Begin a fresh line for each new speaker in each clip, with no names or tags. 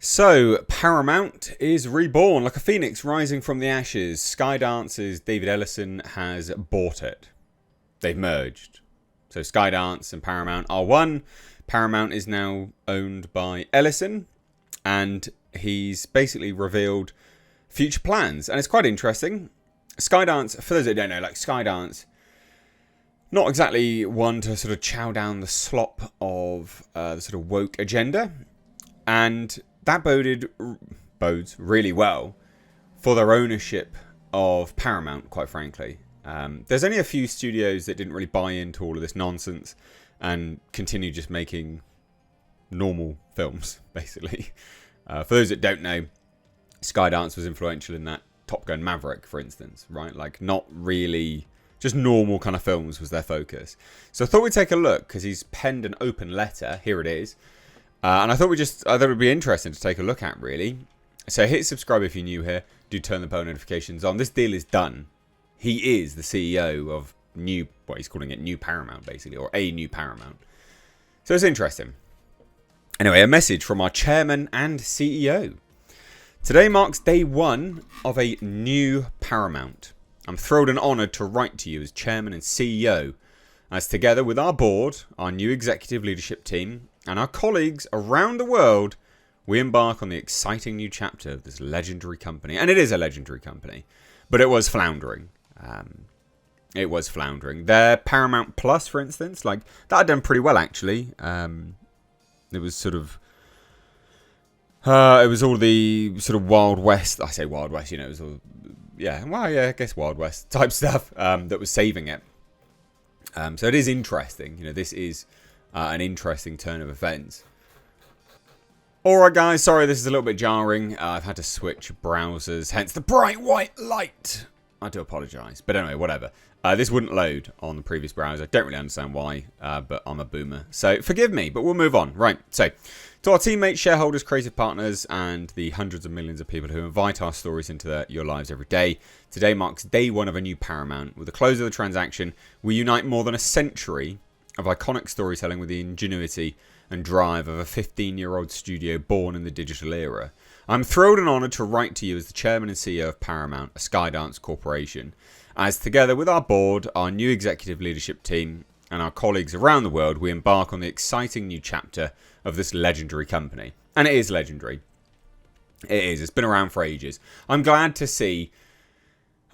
So, Paramount is reborn like a phoenix rising from the ashes. Skydance's David Ellison has bought it. They've merged. So, Skydance and Paramount are one. Paramount is now owned by Ellison, and he's basically revealed future plans. And it's quite interesting. Skydance, for those that don't know, like Skydance, not exactly one to sort of chow down the slop of the sort of woke agenda. And that bodes really well for their ownership of Paramount, quite frankly. There's only a few studios that didn't really buy into all of this nonsense and continue just making normal films, basically. For those that don't know, Skydance was influential in that Top Gun Maverick, for instance, right? Like, not really, just normal kind of films was their focus. So I thought we'd take a look, because he's penned an open letter. Here it is. And I thought it would be interesting to take a look at, really. So hit subscribe if you're new here. Do turn the bell notifications on. This deal is done. He is the CEO of he's calling it New Paramount, basically, or a New Paramount. So it's interesting. Anyway, a message from our chairman and CEO. Today marks day one of a new Paramount. I'm thrilled and honoured to write to you as chairman and CEO, as together with our board, our new executive leadership team, and our colleagues around the world, we embark on the exciting new chapter of this legendary company. And it is a legendary company, but it was floundering. It was floundering. Their Paramount Plus, for instance, like that had done pretty well, actually. It was sort of, it was all the sort of Wild West. I say Wild West, it was all, I guess Wild West type stuff that was saving it. So it is interesting. This is an interesting turn of events. Alright guys, sorry this is a little bit jarring. I've had to switch browsers, hence the bright white light. I do apologise. But anyway, whatever. This wouldn't load on the previous browser. Don't really understand why, but I'm a boomer. So forgive me, but we'll move on. Right, so to our teammates, shareholders, creative partners, and the hundreds of millions of people who invite our stories into your lives every day, today marks day one of a new Paramount. With the close of the transaction, we unite more than a century of iconic storytelling with the ingenuity and drive of a 15-year-old studio born in the digital era. I'm thrilled and honoured to write to you as the chairman and CEO of Paramount, a Skydance corporation, as together with our board, our new executive leadership team, and our colleagues around the world, we embark on the exciting new chapter of this legendary company. And it is legendary. It is. It's been around for ages. I'm glad to see,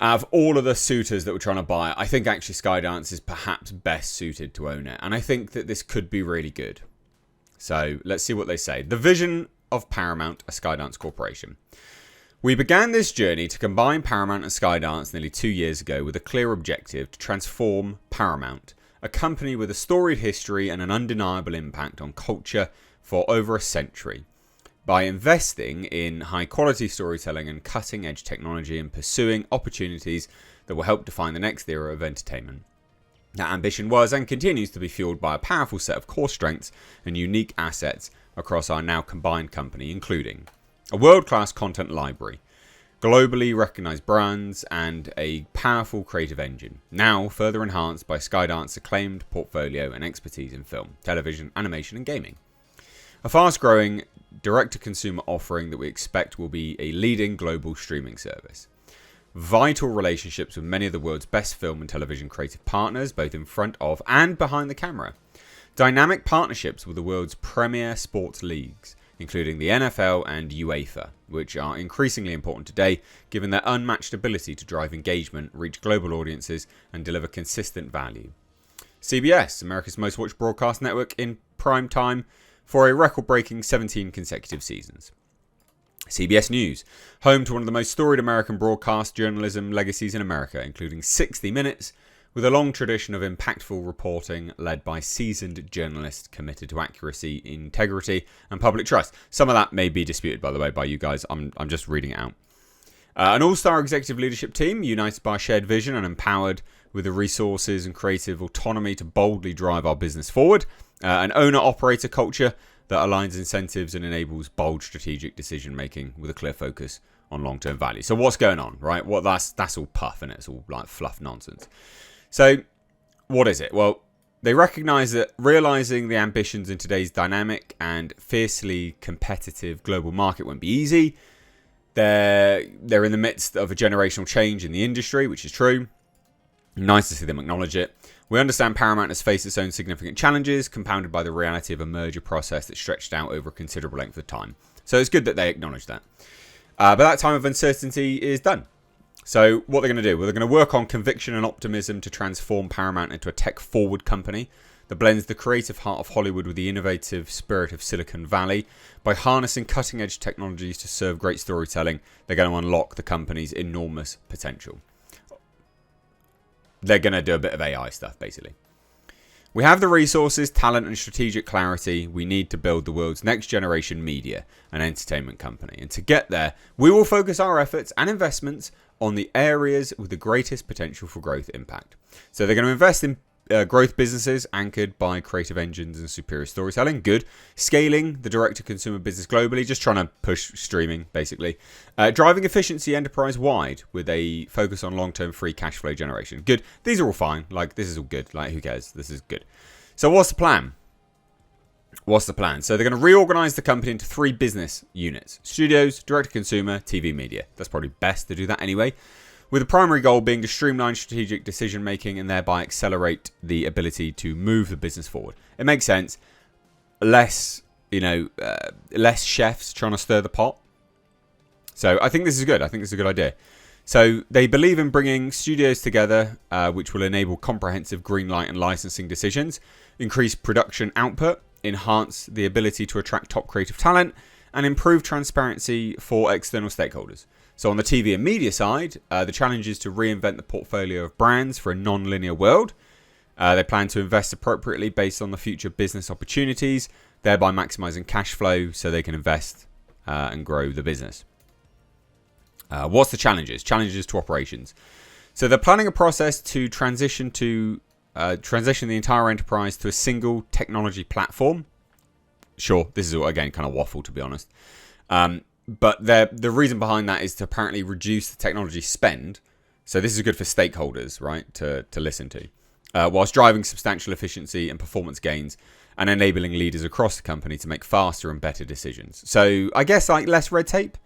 out of all of the suitors that were trying to buy it, I think actually Skydance is perhaps best suited to own it. And I think that this could be really good. So let's see what they say. The vision of Paramount, a Skydance corporation. We began this journey to combine Paramount and Skydance nearly 2 years ago with a clear objective to transform Paramount, a company with a storied history and an undeniable impact on culture for over a century, by investing in high-quality storytelling and cutting-edge technology and pursuing opportunities that will help define the next era of entertainment. That ambition was and continues to be fueled by a powerful set of core strengths and unique assets across our now combined company, including a world-class content library, globally recognized brands, and a powerful creative engine, now further enhanced by Skydance's acclaimed portfolio and expertise in film, television, animation, and gaming. A fast-growing direct-to-consumer offering that we expect will be a leading global streaming service. Vital relationships with many of the world's best film and television creative partners, both in front of and behind the camera. Dynamic partnerships with the world's premier sports leagues, including the NFL and UEFA, which are increasingly important today, given their unmatched ability to drive engagement, reach global audiences, and deliver consistent value. CBS, America's most watched broadcast network in prime time for a record-breaking 17 consecutive seasons. CBS News, home to one of the most storied American broadcast journalism legacies in America, including 60 Minutes, with a long tradition of impactful reporting led by seasoned journalists committed to accuracy, integrity, and public trust. Some of that may be disputed, by the way, by you guys. I'm just reading it out. An all-star executive leadership team, united by a shared vision and empowered with the resources and creative autonomy to boldly drive our business forward. An owner-operator culture that aligns incentives and enables bold strategic decision-making with a clear focus on long-term value. So what's going on, right? That's all puff, and it's all like fluff nonsense. So what is it? Well, They recognise that realising the ambitions in today's dynamic and fiercely competitive global market won't be easy. They're in the midst of a generational change in the industry, which is true. Nice to see them acknowledge it. We understand Paramount has faced its own significant challenges, compounded by the reality of a merger process that stretched out over a considerable length of time. So it's good that they acknowledge that. But that time of uncertainty is done. So what they're going to do? Well, they're going to work on conviction and optimism to transform Paramount into a tech-forward company that blends the creative heart of Hollywood with the innovative spirit of Silicon Valley. By harnessing cutting-edge technologies to serve great storytelling, they're going to unlock the company's enormous potential. They're going to do a bit of AI stuff, basically. We have the resources, talent, and strategic clarity we need to build the world's next-generation media and entertainment company. And to get there, we will focus our efforts and investments on the areas with the greatest potential for growth impact. So they're going to invest in growth businesses anchored by creative engines and superior storytelling. Good. Scaling the direct-to-consumer business globally, just trying to push streaming, basically. Driving efficiency enterprise-wide with a focus on long-term free cash flow generation. Good. These are all fine. Like, this is all good. Like, who cares? This is good. So what's the plan? So they're going to reorganize the company into 3 business units. Studios, direct-to-consumer, TV media. That's probably best to do that anyway. With the primary goal being to streamline strategic decision-making and thereby accelerate the ability to move the business forward. It makes sense. Less chefs trying to stir the pot. So I think this is good. I think this is a good idea. So they believe in bringing studios together, which will enable comprehensive greenlight and licensing decisions, increase production output, enhance the ability to attract top creative talent, and improve transparency for external stakeholders. So on the TV and media side, the challenge is to reinvent the portfolio of brands for a non-linear world. They plan to invest appropriately based on the future business opportunities, thereby maximizing cash flow so they can invest and grow the business. What's the challenges? Challenges to operations. So they're planning a process to transition the entire enterprise to a single technology platform. Sure, this is again kind of waffle, to be honest. But the reason behind that is to apparently reduce the technology spend. So this is good for stakeholders, right, to listen to, whilst driving substantial efficiency and performance gains and enabling leaders across the company to make faster and better decisions. So I guess like less red tape.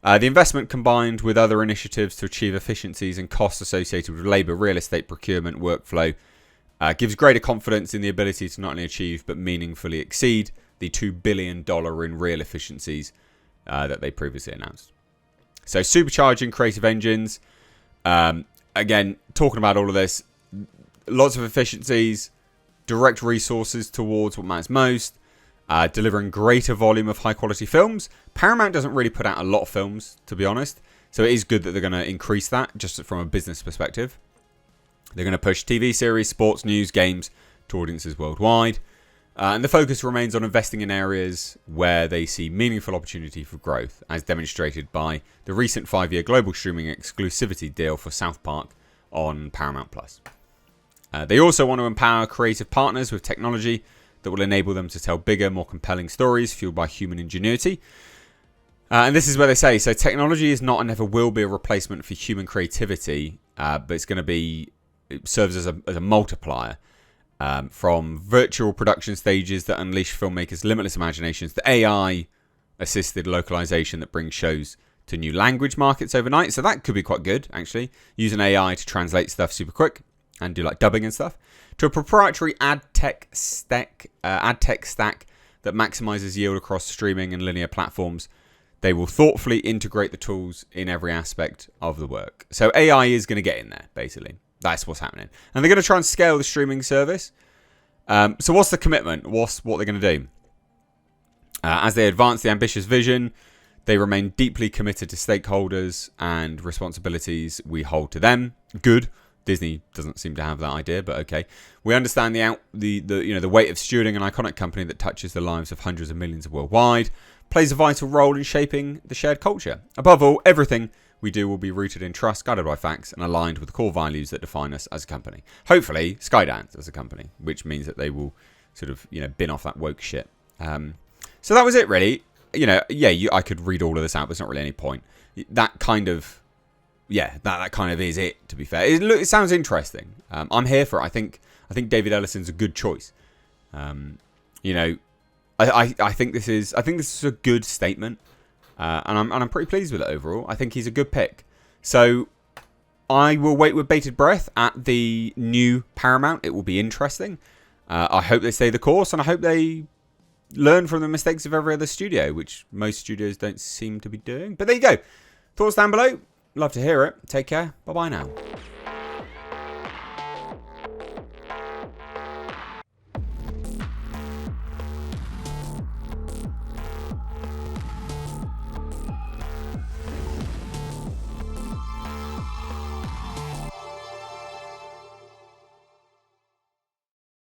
The investment combined with other initiatives to achieve efficiencies and costs associated with labour, real estate procurement, workflow, gives greater confidence in the ability to not only achieve but meaningfully exceed the $2 billion in real efficiencies that they previously announced. So supercharging creative engines. Again, talking about all of this, lots of efficiencies, direct resources towards what matters most, delivering greater volume of high quality films. Paramount doesn't really put out a lot of films, to be honest. So it is good that they're going to increase that just from a business perspective. They're going to push TV series, sports, news, games to audiences worldwide. And the focus remains on investing in areas where they see meaningful opportunity for growth, as demonstrated by the recent 5-year global streaming exclusivity deal for South Park on Paramount+. They also want to empower creative partners with technology that will enable them to tell bigger, more compelling stories fueled by human ingenuity. And this is where they say, so technology is not and never will be a replacement for human creativity, but it's going to be, it serves as a multiplier. From virtual production stages that unleash filmmakers' limitless imaginations to AI-assisted localization that brings shows to new language markets overnight. So that could be quite good, actually. Using AI to translate stuff super quick and do like dubbing and stuff. To a proprietary ad tech stack that maximizes yield across streaming and linear platforms. They will thoughtfully integrate the tools in every aspect of the work. So AI is going to get in there, basically. That's what's happening. And they're going to try and scale the streaming service. So what's the commitment? What they're going to do? As they advance the ambitious vision, they remain deeply committed to stakeholders and responsibilities we hold to them. Good. Disney doesn't seem to have that idea, but okay. We understand the weight of stewarding an iconic company that touches the lives of hundreds of millions worldwide, plays a vital role in shaping the shared culture. Above all, everything we do will be rooted in trust, guided by facts, and aligned with the core values that define us as a company. Hopefully, Skydance as a company, which means that they will sort of, bin off that woke shit. So that was it, really. I could read all of this out, but there's not really any point. That kind of is it, to be fair. It sounds interesting. I'm here for it. I think I think David Ellison's a good choice. You know, I think this is a good statement, and I'm pretty pleased with it overall. I think he's a good pick. So I will wait with bated breath at the new Paramount. It will be interesting. I hope they stay the course, and I hope they learn from the mistakes of every other studio, which most studios don't seem to be doing. But there you go. Thoughts down below. Love to hear it. Take care. Bye-bye now.